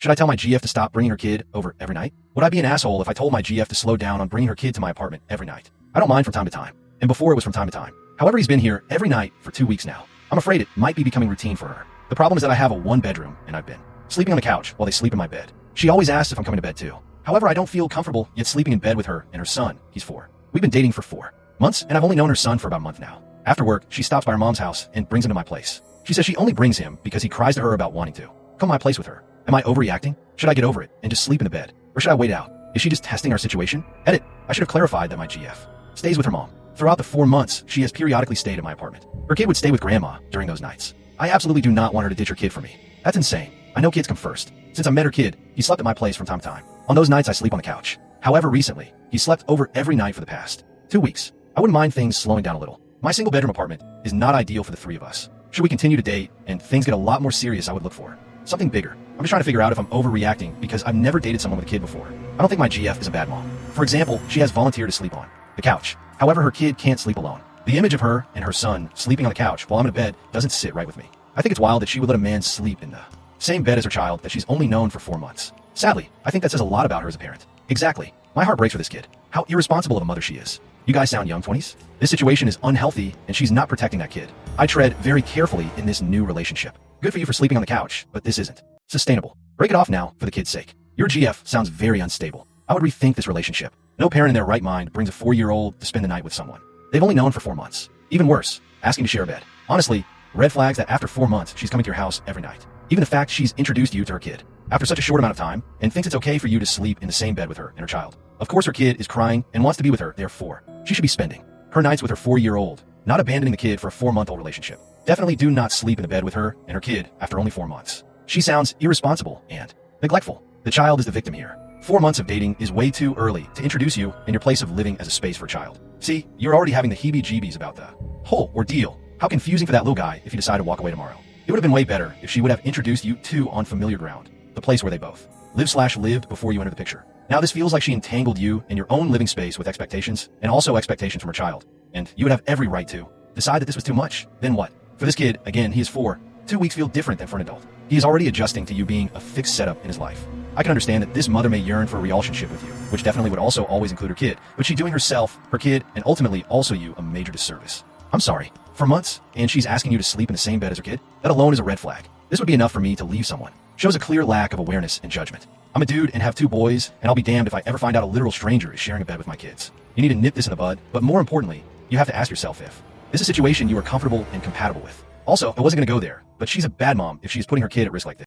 Should I tell my GF to stop bringing her kid over every night? Would I be an asshole if I told my GF to slow down on bringing her kid to my apartment every night? I don't mind from time to time, and before it was from time to time. However, he's been here every night for 2 weeks now. I'm afraid it might be becoming routine for her. The problem is that I have a 1-bedroom, and I've been sleeping on the couch while they sleep in my bed. She always asks if I'm coming to bed too. However, I don't feel comfortable yet sleeping in bed with her and her son. He's 4. We've been dating for 4 months, and I've only known her son for about a month now. After work, she stops by her mom's house and brings him to my place. She says she only brings him because he cries to her about wanting to come to my place with her. Am I overreacting? Should I get over it and just sleep in the bed? Or should I wait out? Is she just testing our situation? Edit. I should have clarified that my GF stays with her mom. Throughout the 4 months, she has periodically stayed at my apartment. Her kid would stay with grandma during those nights. I absolutely do not want her to ditch her kid for me. That's insane. I know kids come first. Since I met her kid, he slept at my place from time to time. On those nights, I sleep on the couch. However, recently, he slept over every night for the past 2 weeks. I wouldn't mind things slowing down a little. My single bedroom apartment is not ideal for the 3 of us. Should we continue to date and things get a lot more serious, I would look for something bigger. I'm just trying to figure out if I'm overreacting because I've never dated someone with a kid before. I don't think my GF is a bad mom. For example, she has volunteered to sleep on the couch. However, her kid can't sleep alone. The image of her and her son sleeping on the couch while I'm in bed doesn't sit right with me. I think it's wild that she would let a man sleep in the same bed as her child that she's only known for 4 months. Sadly, I think that says a lot about her as a parent. Exactly. My heart breaks for this kid. How irresponsible of a mother she is. You guys sound young 20s. This situation is unhealthy and she's not protecting that kid. I tread very carefully in this new relationship. Good for you for sleeping on the couch, but this isn't sustainable. Break it off now for the kid's sake. Your GF sounds very unstable. I would rethink this relationship. No parent in their right mind brings a 4-year-old to spend the night with someone they've only known for 4 months. Even worse, asking to share a bed. Honestly, red flags that after 4 months, she's coming to your house every night. Even the fact she's introduced you to her kid after such a short amount of time and thinks it's okay for you to sleep in the same bed with her and her child. Of course, her kid is crying and wants to be with her, therefore, she should be spending her nights with her 4-year-old, not abandoning the kid for a 4-month-old relationship. Definitely do not sleep in the bed with her and her kid after only 4 months. She sounds irresponsible and neglectful. The child is the victim here. 4 months of dating is way too early to introduce you and your place of living as a space for a child. See, you're already having the heebie-jeebies about the whole ordeal. How confusing for that little guy if you decide to walk away tomorrow. It would have been way better if she would have introduced you two on familiar ground, the place where they both lived before you entered the picture. Now this feels like she entangled you in your own living space with expectations and also expectations from her child. And you would have every right to decide that this was too much. Then what? For this kid, again, he is 4. 2 weeks feel different than for an adult. He is already adjusting to you being a fixed setup in his life. I can understand that this mother may yearn for a relationship with you, which definitely would also always include her kid, but she's doing herself, her kid, and ultimately also you a major disservice. I'm sorry. For months, and she's asking you to sleep in the same bed as her kid? That alone is a red flag. This would be enough for me to leave someone. Shows a clear lack of awareness and judgment. I'm a dude and have 2 boys, and I'll be damned if I ever find out a literal stranger is sharing a bed with my kids. You need to nip this in the bud, but more importantly, you have to ask yourself if this is a situation you are comfortable and compatible with. Also, I wasn't going to go there, but she's a bad mom if she's putting her kid at risk like this.